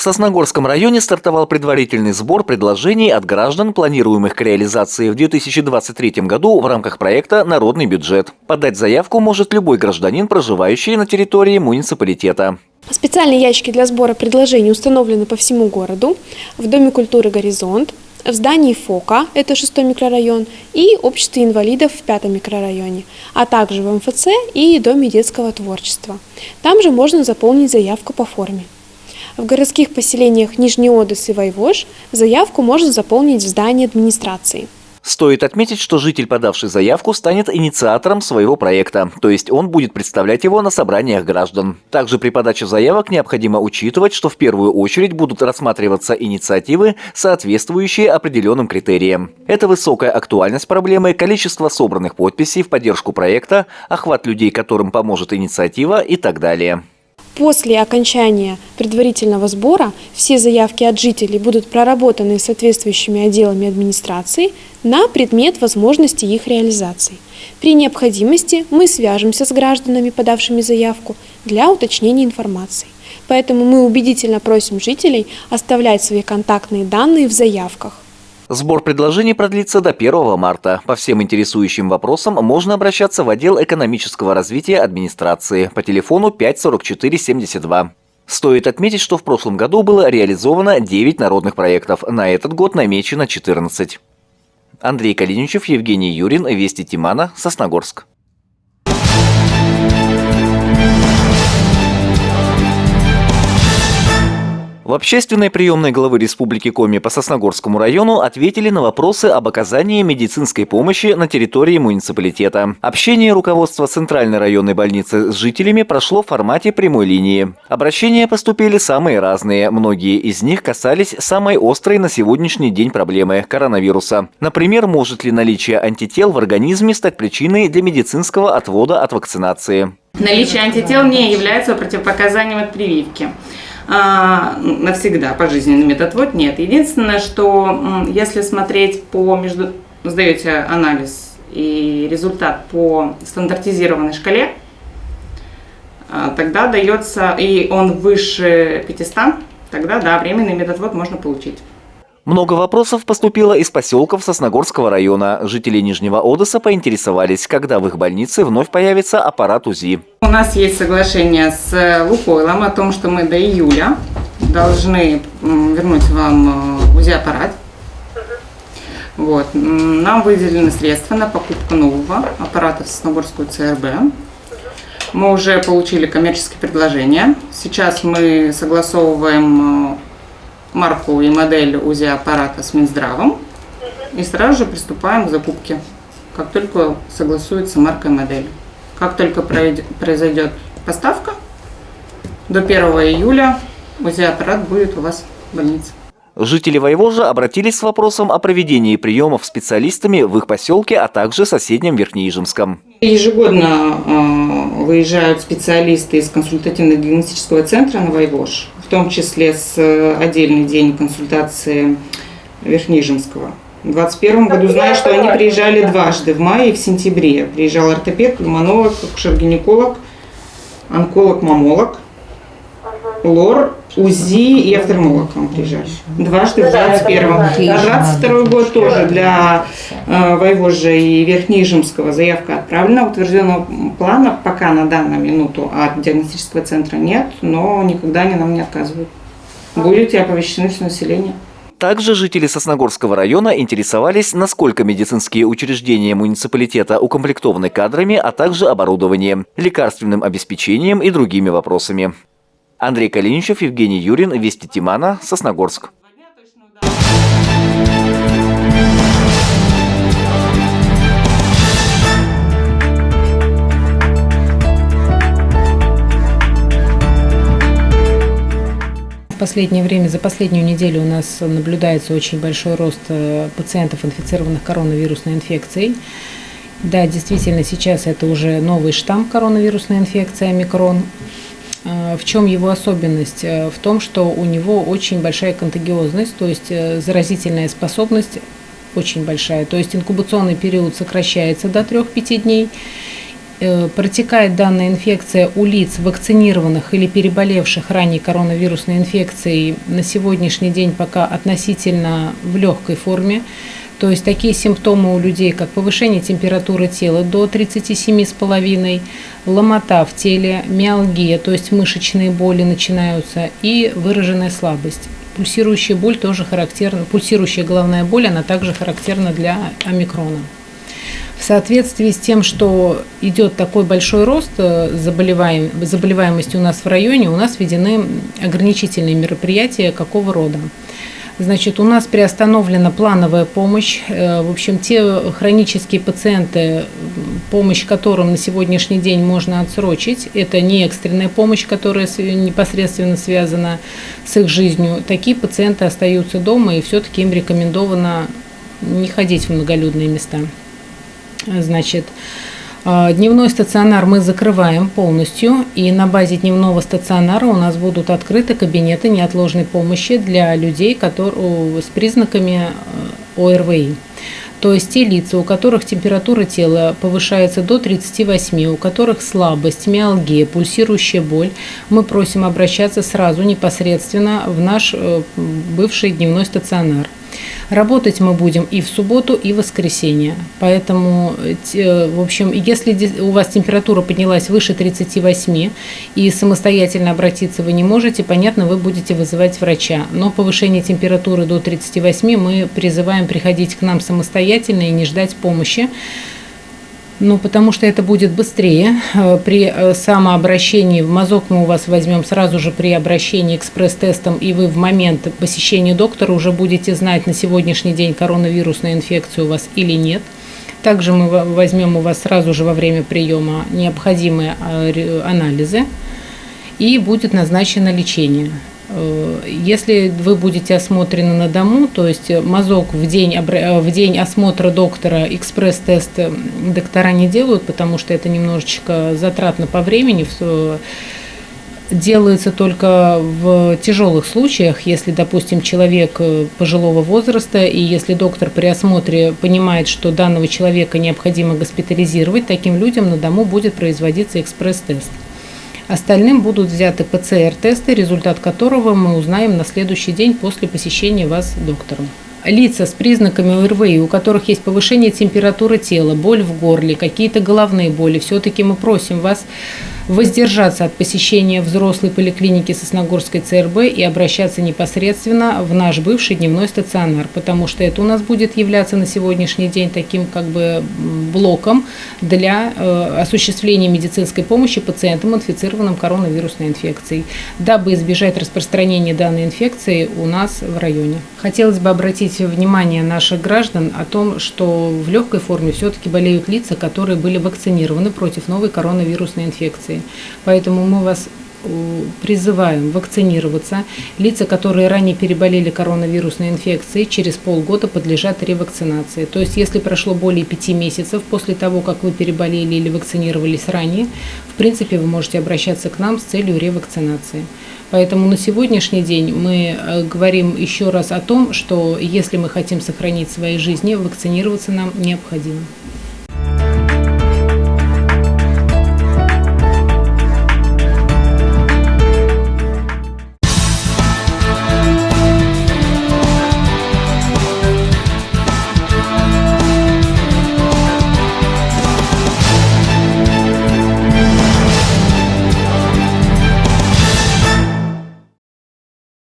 Сосногорском районе стартовал предварительный сбор предложений от граждан, планируемых к реализации в 2023 году в рамках проекта «Народный бюджет». Подать заявку может любой гражданин, проживающий на территории муниципалитета. Специальные ящики для сбора предложений установлены по всему городу, в Доме культуры «Горизонт», в здании ФОКа, это 6-й микрорайон, и Обществе инвалидов в 5-м микрорайоне, а также в МФЦ и Доме детского творчества. Там же можно заполнить заявку по форме. В городских поселениях Нижний Одесс и Вайвож заявку можно заполнить в здании администрации. Стоит отметить, что житель, подавший заявку, станет инициатором своего проекта, то есть он будет представлять его на собраниях граждан. Также при подаче заявок необходимо учитывать, что в первую очередь будут рассматриваться инициативы, соответствующие определенным критериям. Это высокая актуальность проблемы, количество собранных подписей в поддержку проекта, охват людей, которым поможет инициатива и так далее. После окончания предварительного сбора все заявки от жителей будут проработаны соответствующими отделами администрации на предмет возможности их реализации. При необходимости мы свяжемся с гражданами, подавшими заявку, для уточнения информации. Поэтому мы убедительно просим жителей оставлять свои контактные данные в заявках. Сбор предложений продлится до 1 марта. По всем интересующим вопросам можно обращаться в отдел экономического развития администрации по телефону 5 44 72. Стоит отметить, что в прошлом году было реализовано 9 народных проектов. На этот год намечено 14. Андрей Калиничев, Евгений Юрин, Вести Тимана, Сосногорск. В общественной приемной главы Республики Коми по Сосногорскому району ответили на вопросы об оказании медицинской помощи на территории муниципалитета. Общение руководства Центральной районной больницы с жителями прошло в формате прямой линии. Обращения поступили самые разные. Многие из них касались самой острой на сегодняшний день проблемы – коронавируса. Например, может ли наличие антител в организме стать причиной для медицинского отвода от вакцинации? Наличие антител не является противопоказанием от прививки. Навсегда пожизненный медотвод нет. Единственное, что если смотреть сдаете анализ и результат по стандартизированной шкале, тогда дается, и он выше 500, тогда да, временный медотвод можно получить. Много вопросов поступило из поселков Сосногорского района. Жители Нижнего Одесса поинтересовались, когда в их больнице вновь появится аппарат УЗИ. У нас есть соглашение с Лукойлом о том, что мы до июля должны вернуть вам УЗИ-аппарат. Вот. Нам выделены средства на покупку нового аппарата в Сосногорскую ЦРБ. Мы уже получили коммерческие предложения. Сейчас мы согласовываем марку и модель УЗИ-аппарата с Минздравом и сразу же приступаем к закупке, как только согласуется марка и модель. Как только произойдет поставка, до 1 июля УЗИ-аппарат будет у вас в больнице. Жители Вайвожа обратились с вопросом о проведении приемов специалистами в их поселке, а также соседнем Верхнеижемском. Ежегодно выезжают специалисты из консультативно-диагностического центра на Вайвож, в том числе с отдельный день консультации Верхнеижемского. В 2021 году знаю, что они приезжали дважды, в мае и в сентябре. Приезжал ортопед, пульмонолог, акушер-гинеколог, онколог-мамолог, лор, УЗИ и офтальмолог вам приезжали. Дважды в 2021. А 2022 год тоже для Вайвожа и Верхнеижемского заявка отправлена. Утвержденного плана пока на данную минуту от диагностического центра нет, но никогда они нам не отказывают. Будете оповещены все население. Также жители Сосногорского района интересовались, насколько медицинские учреждения муниципалитета укомплектованы кадрами, а также оборудованием, лекарственным обеспечением и другими вопросами. Андрей Калиничев, Евгений Юрин, Вести Тимана, Сосногорск. В последнее время, за последнюю неделю у нас наблюдается очень большой рост пациентов, инфицированных коронавирусной инфекцией. Да, действительно, сейчас это уже новый штамм коронавирусной инфекции, омикрон. В чем его особенность? В том, что у него очень большая контагиозность, то есть заразительная способность очень большая. То есть инкубационный период сокращается до 3-5 дней. Протекает данная инфекция у лиц, вакцинированных или переболевших ранее коронавирусной инфекцией, на сегодняшний день пока относительно в легкой форме. То есть такие симптомы у людей, как повышение температуры тела до 37,5, ломота в теле, миалгия, то есть мышечные боли начинаются, и выраженная слабость. Пульсирующая боль тоже характерна, пульсирующая головная боль, она также характерна для омикрона. В соответствии с тем, что идет такой большой рост заболеваемости у нас в районе, у нас введены ограничительные мероприятия какого рода? Значит, у нас приостановлена плановая помощь. В общем, те хронические пациенты, помощь которым на сегодняшний день можно отсрочить, это не экстренная помощь, которая непосредственно связана с их жизнью. Такие пациенты остаются дома, и все-таки им рекомендовано не ходить в многолюдные места. Значит, дневной стационар мы закрываем полностью, и на базе дневного стационара у нас будут открыты кабинеты неотложной помощи для людей, с признаками ОРВИ. То есть те лица, у которых температура тела повышается до 38, у которых слабость, миалгия, пульсирующая боль, мы просим обращаться сразу непосредственно в наш бывший дневной стационар. Работать мы будем и в субботу, и в воскресенье. Поэтому, в общем, если у вас температура поднялась выше 38 и самостоятельно обратиться вы не можете, понятно, вы будете вызывать врача. Но повышение температуры до 38 мы призываем приходить к нам самостоятельно и не ждать помощи. Ну, потому что это будет быстрее. При самообращении в мазок мы у вас возьмем сразу же при обращении экспресс-тестом, и вы в момент посещения доктора уже будете знать, на сегодняшний день коронавирусная инфекция у вас или нет. Также мы возьмем у вас сразу же во время приема необходимые анализы, и будет назначено лечение. Если вы будете осмотрены на дому, то есть мазок в день осмотра доктора, экспресс-тест доктора не делают, потому что это немножечко затратно по времени, делается только в тяжелых случаях, если, допустим, человек пожилого возраста, и если доктор при осмотре понимает, что данного человека необходимо госпитализировать, таким людям на дому будет производиться экспресс-тест. Остальным будут взяты ПЦР-тесты, результат которого мы узнаем на следующий день после посещения вас доктором. Лица с признаками ОРВИ, у которых есть повышение температуры тела, боль в горле, какие-то головные боли, все-таки мы просим вас воздержаться от посещения взрослой поликлиники Сосногорской ЦРБ и обращаться непосредственно в наш бывший дневной стационар, потому что это у нас будет являться на сегодняшний день таким как бы блоком для осуществления медицинской помощи пациентам, инфицированным коронавирусной инфекцией, дабы избежать распространения данной инфекции у нас в районе. Хотелось бы обратить внимание наших граждан о том, что в легкой форме все-таки болеют лица, которые были вакцинированы против новой коронавирусной инфекции. Поэтому мы вас призываем вакцинироваться. Лица, которые ранее переболели коронавирусной инфекцией, через полгода подлежат ревакцинации. То есть, если прошло более 5 месяцев после того, как вы переболели или вакцинировались ранее, в принципе, вы можете обращаться к нам с целью ревакцинации. Поэтому на сегодняшний день мы говорим еще раз о том, что если мы хотим сохранить свои жизни, вакцинироваться нам необходимо.